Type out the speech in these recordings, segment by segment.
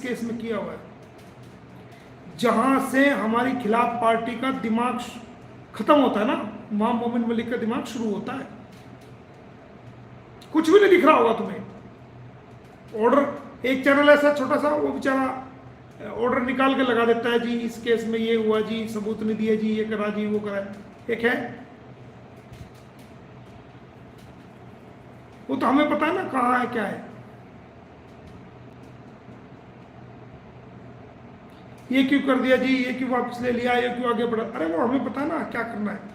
Case में किया हुआ है, जहां से हमारी खिलाफ पार्टी का दिमाग खत्म होता है ना, वहां मोमिन मलिक का दिमाग शुरू होता है। कुछ भी नहीं दिख रहा होगा तुम्हें। ऑर्डर, एक चैनल ऐसा छोटा सा, वो बेचारा ऑर्डर निकाल के लगा देता है, जी इस केस में ये हुआ, जी सबूत नहीं दिया, जी ये करा, जी वो करा। एक है, वो तो हमें पता है ना कहाँ है क्या है। ये क्यों कर दिया जी, ये क्यों वापस ले लिया, ये क्यों आगे बढ़ा, अरे वो हमें पता है ना क्या करना है।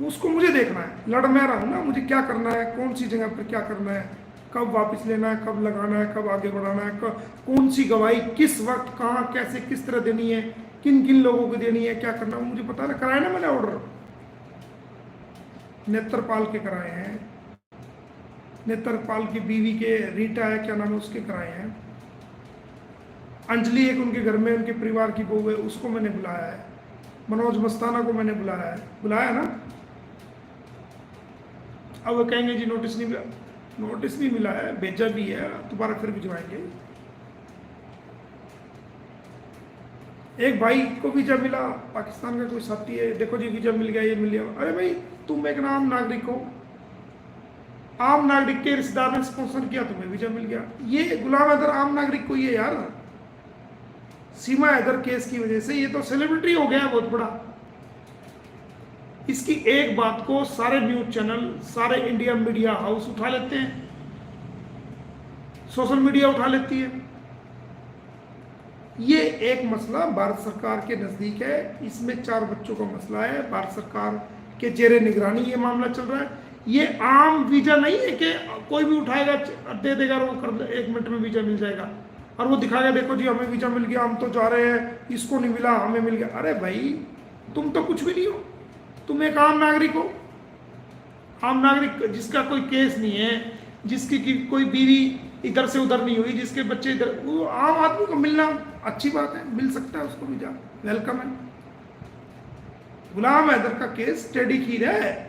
उसको मुझे देखना है, लड़ मैं रहा हूं ना, मुझे क्या करना है, कौन सी जगह पर क्या करना है, कब वापस लेना है, कब लगाना है, कब आगे बढ़ाना है, कौन सी गवाही किस वक्त कहाँ कैसे किस तरह देनी है, किन किन लोगों को देनी है, क्या करना है, मुझे पता है ना। कराया ना मैंने ऑर्डर, नेत्रपाल के कराए हैं, नेत्रपाल की बीवी के, रीटा है क्या नाम है, उसके कराए हैं। अंजलि एक उनके घर में उनके परिवार की बहू है, उसको मैंने बुलाया है। मनोज मस्ताना को मैंने बुलाया है, बुलाया ना। अब वो कहेंगे जी नोटिस नहीं मिला, नोटिस नहीं मिला है, भेजा भी है, दोबारा फिर भिजवाएंगे। एक भाई को वीजा मिला, पाकिस्तान का कोई साथी है, देखो जी वीजा मिल गया, ये मिल गया। अरे भाई तुम एक आम नागरिक हो, आम नागरिक के रिश्तेदार ने स्पॉन्सर किया, तुम्हें वीजा मिल गया। ये गुलाम हैदर आम नागरिक कोई है यार, सीमा हैदर केस की वजह से ये तो सेलिब्रिटी हो गया है बहुत बड़ा। इसकी एक बात को सारे न्यूज चैनल, सारे इंडिया मीडिया हाउस उठा लेते हैं, सोशल मीडिया उठा लेती है। ये एक मसला भारत सरकार के नजदीक है, इसमें 4 बच्चों का मसला है, भारत सरकार के जेरे निगरानी ये मामला चल रहा है। ये आम वीजा नहीं है कि कोई भी उठाएगा दे देगा और वो कर 1 मिनट में वीजा मिल जाएगा और वो दिखाएगा देखो जी हमें वीजा मिल गया, हम तो जा रहे हैं, इसको नहीं मिला हमें मिल गया। अरे भाई तुम तो कुछ भी नहीं हो, तुम एक आम नागरिक हो। आम नागरिक जिसका कोई केस नहीं है, जिसकी कोई बीवी इधर से उधर नहीं हुई, जिसके बच्चे इधर, वो आम आदमी को मिलना अच्छी बात है, मिल सकता है उसको वीजा, वेलकम है। गुलाम हैदर का केस टेढ़ी खीर है।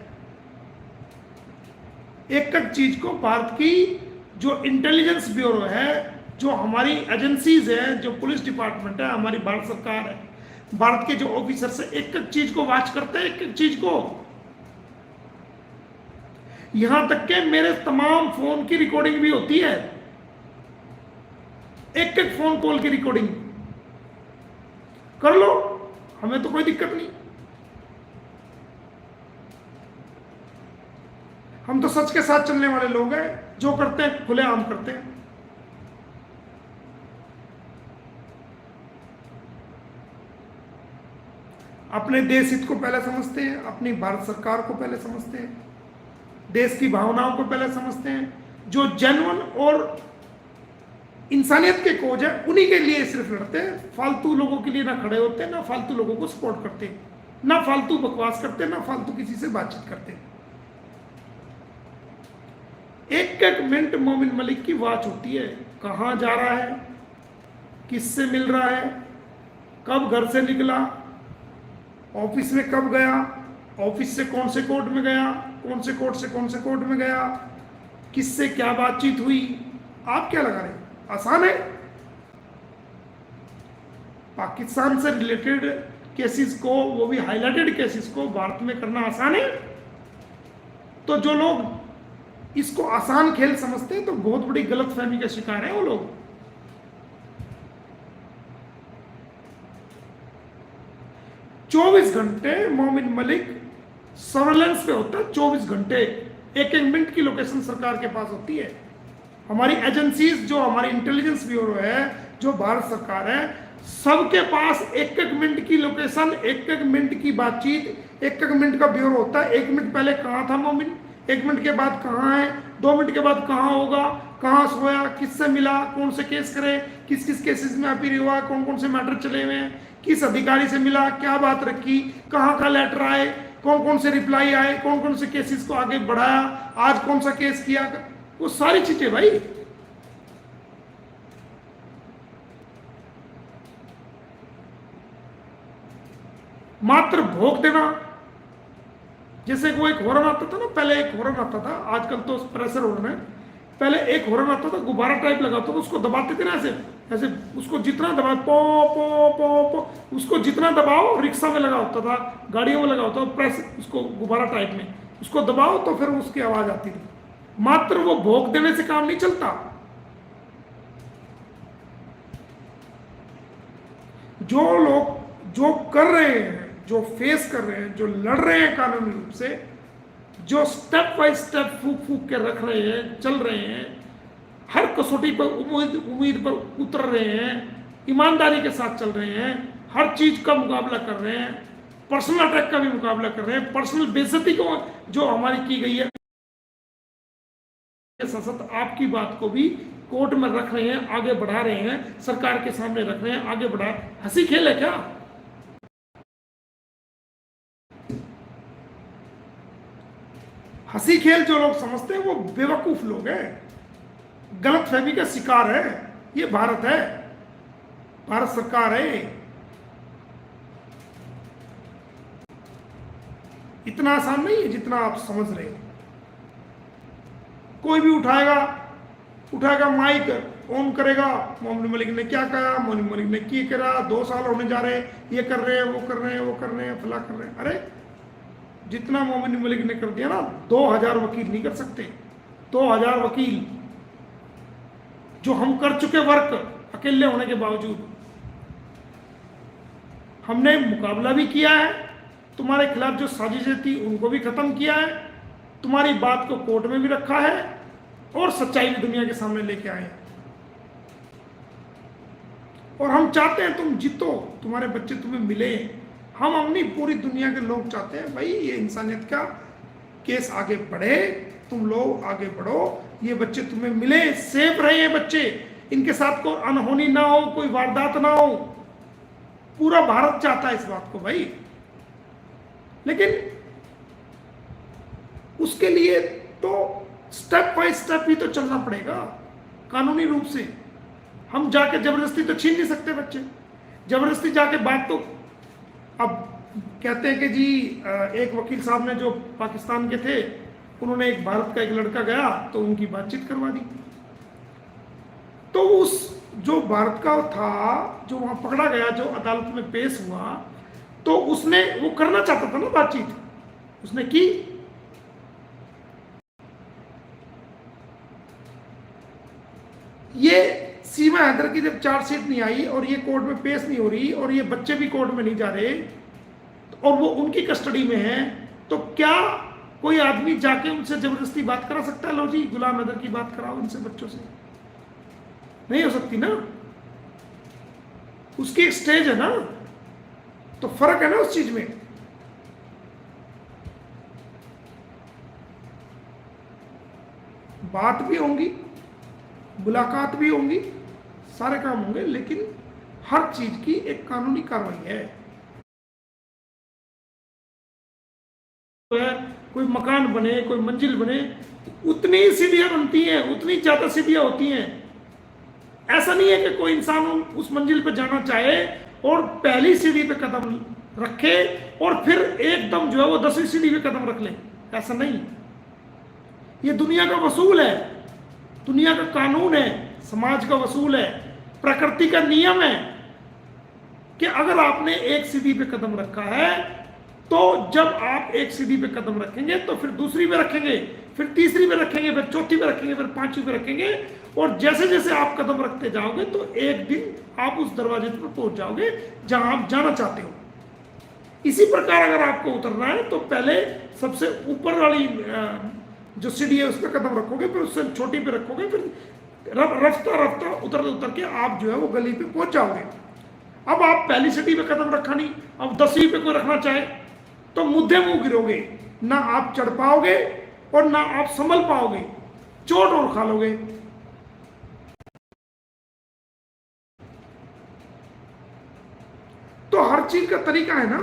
एक एक चीज को भारत की जो इंटेलिजेंस ब्यूरो है, जो हमारी एजेंसीज है, जो पुलिस डिपार्टमेंट है, हमारी भारत सरकार है, भारत के जो ऑफिसर्स है, एक एक चीज को वॉच करते हैं, एक एक चीज को। यहां तक के मेरे तमाम फोन की रिकॉर्डिंग भी होती है, एक एक फोन कॉल की रिकॉर्डिंग कर लो, हमें तो कोई दिक्कत नहीं। हम तो सच के साथ चलने वाले लोग हैं, जो करते हैं खुलेआम करते हैं। अपने देश हित को पहले समझते हैं, अपनी भारत सरकार को पहले समझते हैं, देश की भावनाओं को पहले समझते हैं। जो जेन्युइन और इंसानियत के खोज है उन्हीं के लिए सिर्फ लड़ते हैं, फालतू लोगों के लिए ना खड़े होते, ना फालतू लोगों को सपोर्ट करते, ना फालतू बकवास करते, ना फालतू किसी से बातचीत करते। एक एक मिनट मोमिन मलिक की वॉच होती है, कहां जा रहा है, किससे मिल रहा है, कब घर से निकला, ऑफिस में कब गया, ऑफिस से कौन से कोर्ट में गया, कौन से कोर्ट से कौन से कोर्ट में गया, किससे क्या बातचीत हुई। आप क्या लगा रहे, आसान है? पाकिस्तान से रिलेटेड केसेस को, वो भी हाईलाइटेड केसेस को भारत में करना आसान है? तो जो लोग इसको आसान खेल समझते हैं तो बहुत बड़ी गलतफहमी का शिकार है वो लोग। चौबीस घंटे मोमिन मलिक सर्वेलेंस पे होता है, 24 घंटे, एक एक मिनट की लोकेशन सरकार के पास होती है। हमारी एजेंसीज, जो हमारी इंटेलिजेंस ब्यूरो है, जो भारत सरकार है, सबके पास एक एक मिनट की लोकेशन, एक एक मिनट की बातचीत, एक एक मिनट का ब्यूरो होता है। 1 मिनट पहले कहाँ था मोमिन, 1 मिनट के बाद कहाँ है, 2 मिनट के बाद कहाँ होगा, कहाँ सोया, किससे मिला, कौन से केस करे, किस किस केसेस में अपील हुआ, कौन कौन से मैटर चले हुए हैं, किस अधिकारी से मिला, क्या बात रखी, कहाँ का लेटर आए, कौन कौन से रिप्लाई आए, कौन कौन से केसेस को आगे बढ़ाया, आज कौन सा केस किया, वो सारी चीजें भाई। मात्र भोग देना, जैसे वो एक हॉरन आता था ना, पहले एक हॉरन आता था, आजकल तो प्रेशर हॉरन है, पहले एक हॉर्न आता था, गुब्बारा टाइप लगा होता था, उसको दबाते थे ना ऐसे ऐसे, उसको जितना दबाओ पो पो पो पो, उसको जितना दबाओ, रिक्शा में लगा होता था, गाड़ियों में लगा होता था, प्रेस उसको गुब्बारा टाइप में, उसको दबाओ तो फिर उसकी आवाज आती थी। मात्र वो भोंक देने से काम नहीं चलता। जो लोग जो कर रहे हैं, जो फेस कर रहे हैं, जो लड़ रहे हैं कानूनी रूप से, जो स्टेप बाय स्टेप फूक फूक के रख रहे हैं, चल रहे हैं, हर कसौटी पर उम्मीद पर उतर रहे हैं, ईमानदारी के साथ चल रहे हैं, हर चीज का मुकाबला कर रहे हैं, पर्सनल अटैक का भी मुकाबला कर रहे हैं, पर्सनल बेइज्जती को जो हमारी की गई है, सशक्त आपकी बात को भी कोर्ट में रख रहे हैं, आगे बढ़ा रहे हैं, सरकार के सामने रख रहे हैं, आगे बढ़ा। हंसी खेल है क्या? हंसी खेल जो लोग समझते हैं वो बेवकूफ लोग हैं, गलतफहमी का शिकार है। ये भारत है, भारत सरकार है। इतना आसान नहीं है जितना आप समझ रहे हो। कोई भी उठाएगा माइक ऑन करेगा, मोमिन मलिक ने क्या कहा, मोमिन मलिक ने क्या करा, 2 साल होने जा रहे, ये कर रहे हैं, वो कर रहे हैं, वो कर रहे हैं, फला कर रहे हैं। अरे जितना मोमिन मलिक ने कर दिया ना, 2000 वकील नहीं कर सकते। 2000 वकील जो हम कर चुके वर्क अकेले होने के बावजूद, हमने मुकाबला भी किया है, तुम्हारे खिलाफ जो साजिशें थी उनको भी खत्म किया है, तुम्हारी बात को कोर्ट में भी रखा है, और सच्चाई भी दुनिया के सामने लेके आए हैं। और हम चाहते हैं तुम जीतो, तुम्हारे बच्चे तुम्हें मिले। हम अपनी पूरी दुनिया के लोग चाहते हैं भाई ये इंसानियत का केस आगे बढ़े, तुम लोग आगे बढ़ो, ये बच्चे तुम्हें मिले, सेफ रहे ये बच्चे, इनके साथ कोई अनहोनी ना हो, कोई वारदात ना हो। पूरा भारत चाहता है इस बात को भाई। लेकिन उसके लिए तो स्टेप बाय स्टेप ही तो चलना पड़ेगा कानूनी रूप से। हम जाके जबरदस्ती तो छीन नहीं सकते बच्चे, जबरदस्ती जाके बात तो। अब कहते हैं कि जी एक वकील साहब ने जो पाकिस्तान के थे, उन्होंने एक भारत का एक लड़का गया तो उनकी बातचीत करवा दी, तो उस जो भारत का था जो वहां पकड़ा गया, जो अदालत में पेश हुआ, तो उसने वो करना चाहता था ना बातचीत, उसने की। ये सीमा हैदर की जब चार्जशीट नहीं आई और ये कोर्ट में पेश नहीं हो रही और ये बच्चे भी कोर्ट में नहीं जा रहे और वो उनकी कस्टडी में है, तो क्या कोई आदमी जाके उनसे जबरदस्ती बात करा सकता है? लो जी गुलाम हैदर की बात कराओ इनसे बच्चों से, नहीं हो सकती ना। उसकी एक स्टेज है ना, तो फर्क है ना उस चीज में। बात भी होंगी, मुलाकात भी होंगी, सारे काम होंगे, लेकिन हर चीज की एक कानूनी कार्रवाई है। कोई मकान बने, कोई मंजिल बने, उतनी सीढ़ियां बनती हैं, उतनी ज्यादा सीढ़ियां होती हैं। ऐसा नहीं है कि कोई इंसान उस मंजिल पर जाना चाहे और पहली सीढ़ी पे कदम रखे और फिर एकदम जो है वो 10वीं सीढ़ी पे कदम रख ले, ऐसा नहीं। ये दुनिया का वसूल है, दुनिया का कानून है, समाज का वसूल है, प्रकृति का नियम है कि अगर आपने एक सीढ़ी पे कदम रखा है तो जब आप एक सीढ़ी पे कदम रखेंगे तो फिर दूसरी पे रखेंगे, फिर तीसरी पे रखेंगे, फिर चौथी पे रखेंगे, फिर 5वीं पे रखेंगे, और जैसे जैसे आप कदम रखते जाओगे तो एक दिन आप उस दरवाजे पर पहुंच जाओगे जहां आप जाना चाहते हो। इसी प्रकार अगर आपको उतरना है तो पहले सबसे ऊपर वाली जो सीढ़ी है उस पर कदम रखोगे, फिर उससे छोटी पे रखोगे, फिर रफ्ता रफ्ता उतर के आप जो है वो गली पे पहुंच जाओगे। अब आप पहली सीढ़ी पे कदम रखा नहीं, अब 10वीं पे कोई रखना चाहे तो मुद्दे मुंह गिरोगे, ना आप चढ़ पाओगे और ना आप संभल पाओगे, चोट और खा लोगे। तो हर चीज का तरीका है ना।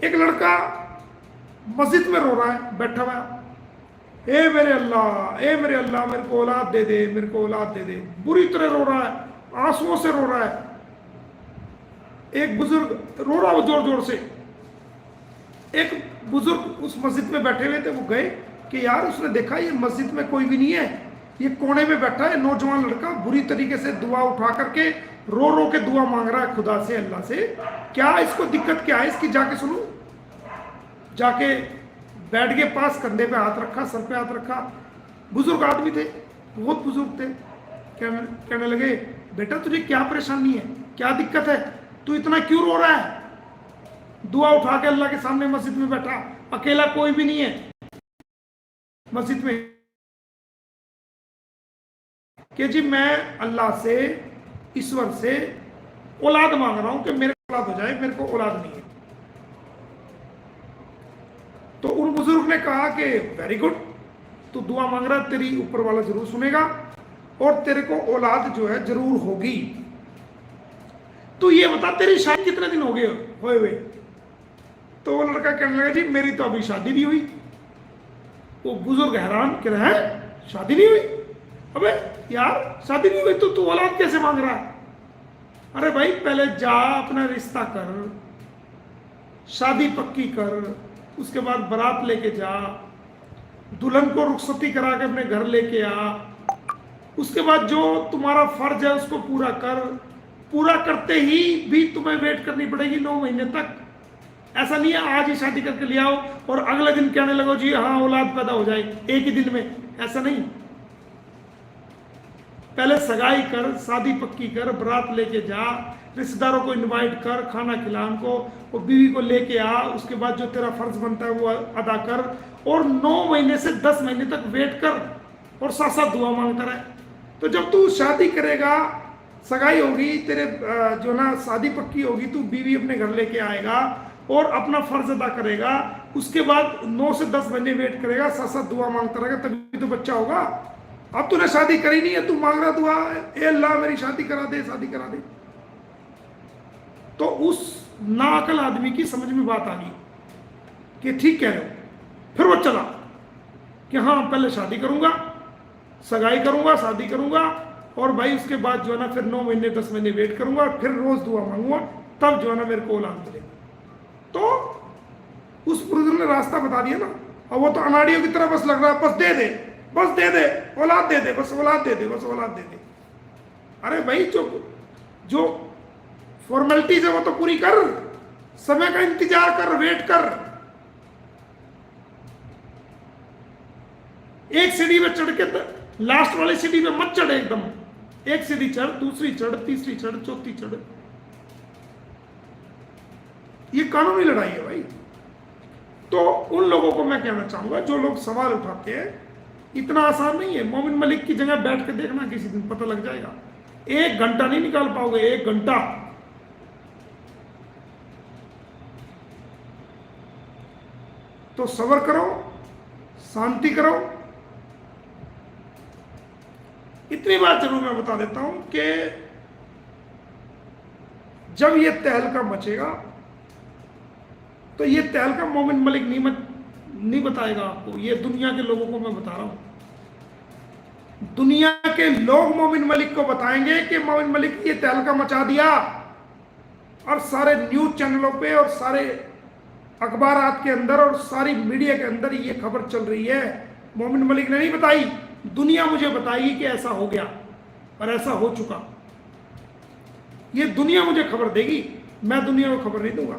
एक लड़का मस्जिद में रो रहा है, बैठा हुआ, ए मेरे अल्लाह, ए मेरे अल्लाह, मेरे को औलाद दे दे, मेरे को औलाद दे दे, बुरी तरह रो रहा है, आंसुओं से रो रहा है। एक बुजुर्ग रो रहा हो जोर जोर से, एक बुजुर्ग उस मस्जिद में बैठे हुए थे, वो गए कि यार उसने देखा ये मस्जिद में कोई भी नहीं है, ये कोने में बैठा है नौजवान लड़का, बुरी तरीके से दुआ उठा करके रो रो के दुआ मांग रहा है खुदा से, अल्लाह से, क्या इसको दिक्कत क्या है इसकी, जाके सुनो। जाके बेड के पास कंधे पे हाथ रखा, सर पे हाथ रखा। बुजुर्ग आदमी थे, बहुत बुजुर्ग थे। कहने लगे बेटा तुझे क्या परेशानी है, क्या दिक्कत है, तू इतना क्यों रो रहा है? दुआ उठा के अल्लाह के सामने मस्जिद में बैठा, अकेला कोई भी नहीं है मस्जिद में, कि जी मैं अल्लाह से, ईश्वर से औलाद मांग रहा हूं कि मेरे को औलाद हो जाए, मेरे को औलाद नहीं है। तो उन बुजुर्ग ने कहा कि वेरी गुड, तू दुआ मांग रहा, तेरी ऊपर वाला जरूर सुनेगा और तेरे को औलाद जो है जरूर होगी। तो ये बता तेरी शादी कितने दिन हो गए हुए हुए? तो वो लड़का कहने लगा जी मेरी तो अभी शादी नहीं हुई। वो बुजुर्ग हैरान कह रहे हैं शादी नहीं हुई? अबे यार शादी नहीं हुई तो तू औलाद कैसे मांग रहा है? अरे भाई पहले जा अपना रिश्ता कर, शादी पक्की कर, उसके बाद बारात लेके जा, दुल्हन को रुखसती करा के अपने घर लेके आ, उसके बाद जो तुम्हारा फर्ज है उसको पूरा कर। पूरा करते ही भी तुम्हें वेट करनी पड़ेगी 9 महीने तक। ऐसा नहीं है आज ही शादी करके ले आओ और अगले दिन कहने लगो जी हाँ औलाद पैदा हो जाए एक ही दिन में, ऐसा नहीं। पहले सगाई कर, शादी पक्की कर, बारात लेके जा, रिश्तेदारों को इनवाइट कर, खाना खिला उनको, और बीवी को लेके आ, उसके बाद जो तेरा फर्ज बनता है वो अदा कर, और 9 महीने से 10 महीने तक वेट कर और साथ साथ दुआ मांगता रहे। तो जब तू शादी करेगा, सगाई होगी, तेरे जो ना शादी पक्की होगी, तू बीवी अपने घर लेके आएगा और अपना फर्ज अदा करेगा, उसके बाद 9 से 10 महीने वेट करेगा, साथ साथ दुआ मांगता रहेगा, तभी तो बच्चा होगा। अब तूने शादी करी नहीं है, तू मांग रहा दुआ, ए अल्लाह मेरी शादी करा दे, शादी करा दे। तो उस नाअकल आदमी की समझ में बात आ गई कि ठीक कह रहे हो। फिर वो चला कि हाँ पहले शादी करूंगा, सगाई करूंगा, शादी करूंगा, और भाई उसके बाद जो है ना फिर 9 महीने 10 महीने वेट करूंगा, फिर रोज दुआ मांगूंगा, तब जो है ना मेरे को औलाद मिलेगी। तो उस बुजुर्ग ने रास्ता बता दिया ना। अब वो तो अनाड़ियों की तरह बस लग रहा है, बस दे दे, बस दे दे, औलाद दे दे, बस औलाद दे दे, बस औलाद दे दे। अरे भाई जो फॉर्मेलिटीज है वो तो पूरी कर, समय का इंतजार कर, वेट कर। एक सीढ़ी पे चढ़ के लास्ट वाली सीढ़ी पे मत चढ़, एकदम एक सीढ़ी चढ़, दूसरी चढ़, तीसरी चढ़, चौथी चढ़। ये कानूनी लड़ाई है भाई। तो उन लोगों को मैं कहना चाहूंगा जो लोग सवाल उठाते हैं, इतना आसान नहीं है। मोमिन मलिक की जगह बैठ के देखना, किसी दिन पता लग जाएगा। 1 घंटा नहीं निकाल पाओगे, 1 घंटा। तो सब्र करो, शांति करो। इतनी बात जरूर मैं बता देता हूं कि जब ये तहलका मचेगा तो ये तहलका मोमिन मलिक नहीं बताएगा आपको, ये दुनिया के लोगों को मैं बता रहा हूं। दुनिया के लोग मोमिन मलिक को बताएंगे कि मोमिन मलिक ये तहलका मचा दिया, और सारे न्यूज चैनलों पे और सारे अखबारात के अंदर और सारी मीडिया के अंदर ये खबर चल रही है। मोमिन मलिक ने नहीं बताई, दुनिया मुझे बताएगी कि ऐसा हो गया और ऐसा हो चुका। ये दुनिया मुझे खबर देगी, मैं दुनिया को खबर नहीं दूंगा।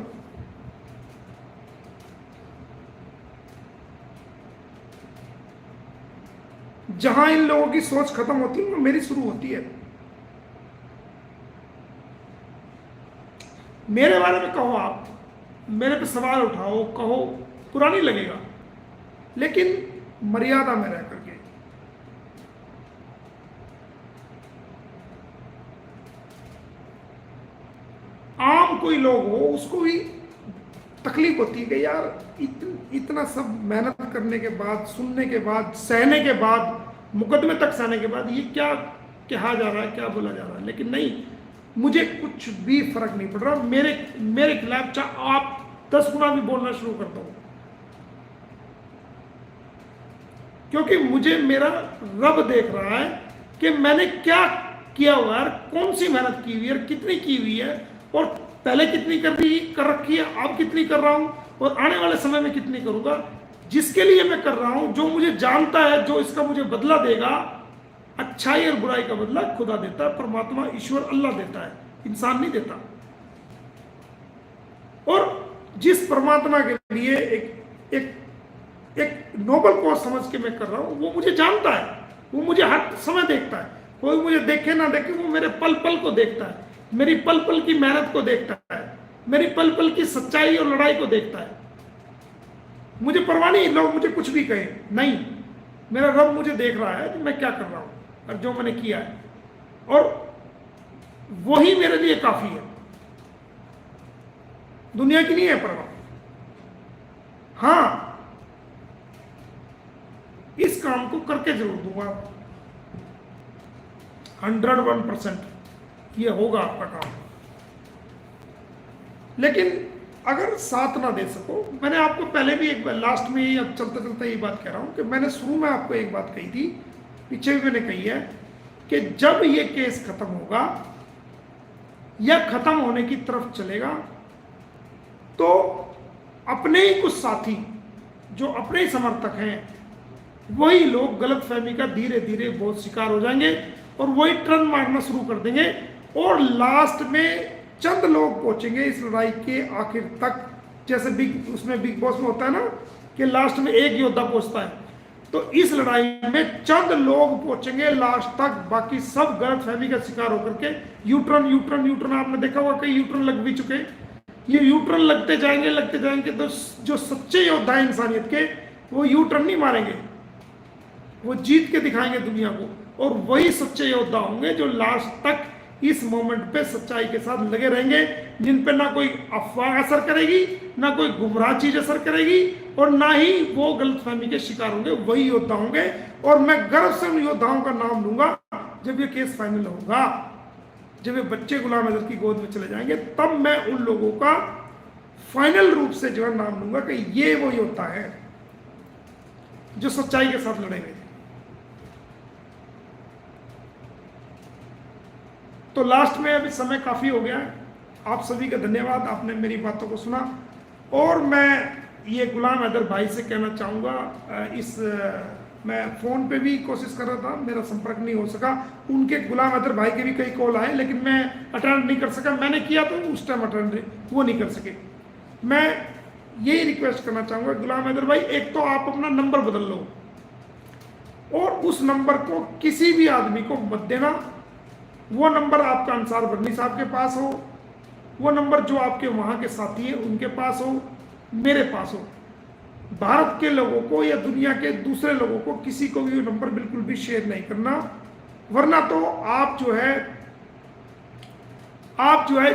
जहां इन लोगों की सोच खत्म होती है, मेरी शुरू होती है। मेरे बारे में कहो, आप मेरे पे सवाल उठाओ, कहो, बुरा नहीं लगेगा, लेकिन मर्यादा में रह करके। आम कोई लोग हो उसको भी तकलीफ होती है कि यार इतना सब मेहनत करने के बाद, सुनने के बाद, सहने के बाद, मुकदमे तक सहने के बाद ये क्या कहा जा रहा है, क्या बोला जा रहा है। लेकिन नहीं, मुझे कुछ भी फर्क नहीं पड़ रहा। मेरे खिलाफ चाहे आप 10 गुना भी बोलना शुरू कर दो, क्योंकि मुझे मेरा रब देख रहा है कि मैंने क्या किया हुआ है, कौन सी मेहनत की हुई है, कितनी की हुई है, और पहले कितनी कर रखी है, अब कितनी कर रहा हूं, और आने वाले समय में कितनी करूंगा। जिसके लिए मैं कर रहा हूं, जो मुझे जानता है, जो इसका मुझे बदला देगा, अच्छाई और बुराई का बदला खुदा देता है, परमात्मा ईश्वर अल्लाह देता है, इंसान नहीं देता। और जिस परमात्मा के लिए एक एक एक नोबल कॉज समझ के मैं कर रहा हूं, वो मुझे जानता है, वो मुझे हर समय देखता है। कोई मुझे देखे ना देखे, वो मेरे पल पल को देखता है, मेरी पल पल की मेहनत को देखता है, मेरी पल पल की सच्चाई और लड़ाई को देखता है। मुझे परवाह नहीं लोग मुझे कुछ भी कहें, नहीं, मेरा रब मुझे देख रहा है कि मैं क्या कर रहा हूं और जो मैंने किया है, और वही मेरे लिए काफी है, दुनिया की नहीं है परवाह। हाँ, इस काम को करके जरूर दूंगा, 101% ये होगा आपका काम। लेकिन अगर साथ ना दे सको, मैंने आपको पहले भी एक बार लास्ट में, अब चलते चलते ये बात कह रहा हूं कि मैंने शुरू में आपको एक बात कही थी, पीछे भी मैंने कही है कि जब ये केस खत्म होगा या खत्म होने की तरफ चलेगा, तो अपने ही कुछ साथी जो अपने ही समर्थक हैं, वही लोग गलतफहमी का धीरे धीरे बहुत शिकार हो जाएंगे और वही टर्न मारना शुरू कर देंगे, और लास्ट में चंद लोग पहुंचेंगे इस लड़ाई के आखिर तक। जैसे बिग बॉस में होता है ना कि लास्ट में एक योद्धा पहुंचता है, तो इस लड़ाई में चंद लोग पहुंचेंगे लास्ट तक, बाकी सब गलतफहमी का शिकार होकर के यूटर्न आपने देखा होगा, कई यूटर्न लग भी चुके। ये यूटर्न लगते जाएंगे, तो जो सच्चे योद्धा है इंसानियत के, वो यूटर्न नहीं मारेंगे, वो जीत के दिखाएंगे दुनिया को, और वही सच्चे योद्धा होंगे जो लास्ट तक इस मोमेंट पे सच्चाई के साथ लगे रहेंगे, जिन पे ना कोई अफवाह असर करेगी, ना कोई गुमराह चीज असर करेगी, और ना ही वो गलतफहमी के शिकार होंगे, वही योद्धा होंगे। और मैं गर्व से उन योद्धाओं का नाम लूंगा जब ये केस फाइनल होगा, जब ये बच्चे गुलाम अजहर की गोद में चले जाएंगे, तब मैं उन लोगों का फाइनल रूप से जो है नाम लूंगा कि ये वो योद्धा है जो सच्चाई के साथ लड़ेंगे। तो लास्ट में अभी समय काफी हो गया है, आप सभी का धन्यवाद, आपने मेरी बातों को सुना। और मैं ये गुलाम हैदर भाई से कहना चाहूँगा, मैं फ़ोन पे भी कोशिश कर रहा था, मेरा संपर्क नहीं हो सका। उनके गुलाम हैदर भाई के भी कई कॉल आए, लेकिन मैं अटेंड नहीं कर सका। मैंने किया तो उस टाइम अटेंड वो नहीं कर सके। मैं यही रिक्वेस्ट करना चाहूँगा गुलाम हैदर भाई, एक तो आप अपना नंबर बदल लो और उस नंबर को किसी भी आदमी को मत देना। वो नंबर आपका अंसार बर्नी साहब के पास हो, वो नंबर जो आपके वहाँ के साथी हैं उनके पास हो, मेरे पास हो। भारत के लोगों को या दुनिया के दूसरे लोगों को किसी को भी वो नंबर बिल्कुल भी शेयर नहीं करना, वरना तो आप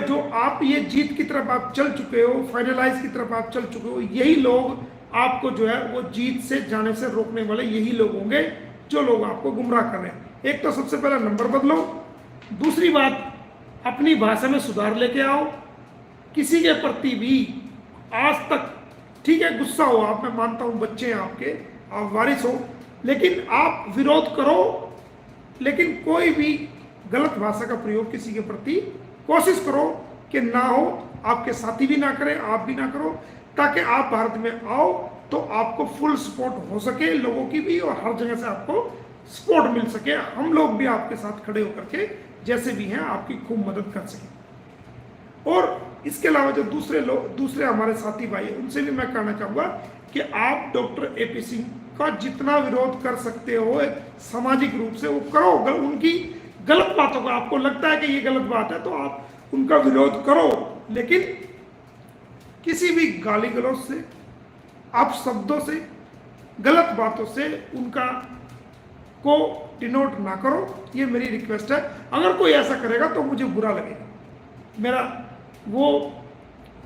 जो आप ये जीत की तरफ आप चल चुके हो, फाइनलाइज की तरफ आप चल चुके हो, यही लोग आपको जो है वो जीत से जाने से रोकने वाले यही लोग होंगे जो लोग आपको गुमराह कर रहे हैं। एक तो सबसे पहला नंबर बदलो, दूसरी बात अपनी भाषा में सुधार लेके आओ। किसी के प्रति भी आज तक, ठीक है गुस्सा हो आप, मैं मानता हूं बच्चे हैं आपके, आप वारिस हो, लेकिन आप विरोध करो, लेकिन कोई भी गलत भाषा का प्रयोग किसी के प्रति कोशिश करो कि ना हो, आपके साथी भी ना करें, आप भी ना करो, ताकि आप भारत में आओ तो आपको फुल सपोर्ट हो सके लोगों की भी, और हर जगह से आपको सपोर्ट मिल सके। हम लोग भी आपके साथ खड़े होकर के जैसे भी हैं आपकी खूब मदद कर सकें। और इसके अलावा जो दूसरे हमारे साथी भाई हैं, उनसे भी मैं कहना चाहूँगा कि आप डॉक्टर एपी सिंह का जितना विरोध कर सकते हो सामाजिक रूप से वो करो। उनकी गलत बातों को आपको लगता है कि ये गलत बात है तो आप उनका विरोध करो, लेकिन किसी भी गाली गलौज से, आप शब्दों से, गलत बातों से उनका को डिनोट ना करो, ये मेरी रिक्वेस्ट है। अगर कोई ऐसा करेगा तो मुझे बुरा लगेगा। मेरा वो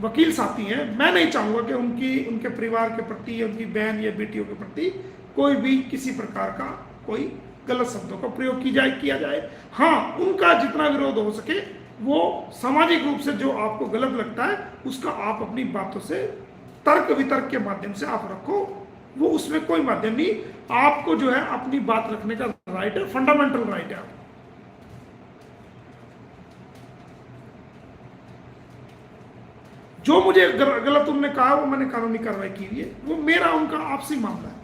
वकील साथी हैं, मैं नहीं चाहूँगा कि उनके परिवार के प्रति, उनकी बहन या बेटियों के प्रति कोई भी किसी प्रकार का कोई गलत शब्दों का प्रयोग किया जाए। हाँ, उनका जितना विरोध हो सके वो सामाजिक रूप से जो आपको गलत लगता है उसका आप अपनी बातों से तर्क वितर्क के माध्यम से आप रखो, वो उसमें कोई माध्यम नहीं। आपको जो है अपनी बात रखने का राइट है, फंडामेंटल राइट है। जो मुझे गलत उन्होंने कहा वो मैंने कानूनी कार्रवाई की हुई है, वो मेरा उनका आपसी मामला है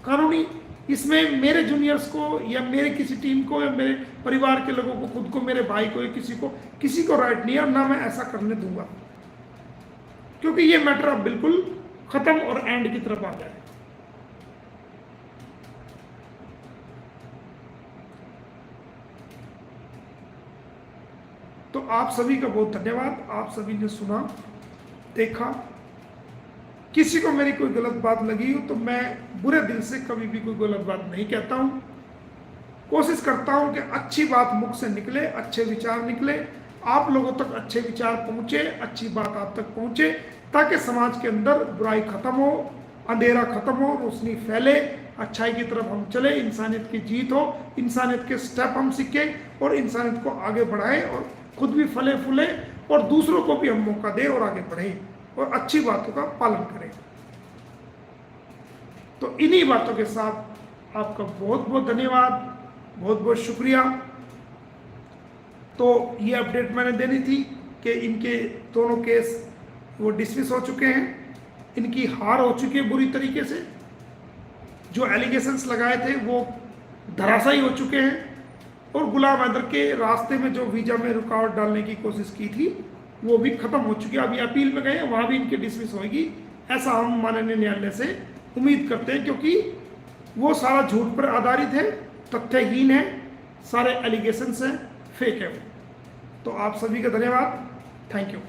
कानूनी। इसमें मेरे जूनियर्स को या मेरे किसी टीम को या मेरे परिवार के लोगों को, खुद को, मेरे भाई को या किसी को राइट नहीं है, और ना मैं ऐसा करने दूंगा, क्योंकि ये मैटर अब बिल्कुल खत्म और एंड की तरफ आ गया है। तो आप सभी का बहुत धन्यवाद, आप सभी ने सुना, देखा। किसी को मेरी कोई गलत बात लगी हो तो मैं बुरे दिल से कभी भी कोई गलत बात नहीं कहता हूं। कोशिश करता हूं कि अच्छी बात मुख से निकले, अच्छे विचार निकले, आप लोगों तक अच्छे विचार पहुंचे, अच्छी बात आप तक पहुंचे, ताकि समाज के अंदर बुराई खत्म हो, अंधेरा खत्म हो, रोशनी फैले, अच्छाई की तरफ हम चले, इंसानियत की जीत हो, इंसानियत के स्टेप हम सीखें और इंसानियत को आगे बढ़ाएं और खुद भी फले फूले और दूसरों को भी हम मौका दें और आगे बढ़ें और अच्छी बातों का पालन करें। तो इन्हीं बातों के साथ आपका बहुत बहुत धन्यवाद, बहुत बहुत शुक्रिया। तो ये अपडेट मैंने देनी थी कि इनके दोनों केस वो डिसमिस हो चुके हैं, इनकी हार हो चुकी है बुरी तरीके से, जो एलिगेशंस लगाए थे वो धराशायी हो चुके हैं, और गुलाम हैदर के रास्ते में जो वीजा में रुकावट डालने की कोशिश की थी वो भी खत्म हो चुकी है। अभी अपील में गए हैं, वहाँ भी इनकी डिसमिस होगी, ऐसा हम माननीय न्यायालय से उम्मीद करते हैं, क्योंकि वो सारा झूठ पर आधारित है, तथ्यहीन है, सारे एलिगेशंस हैं, फेक है वो। तो आप सभी का धन्यवाद, थैंक यू।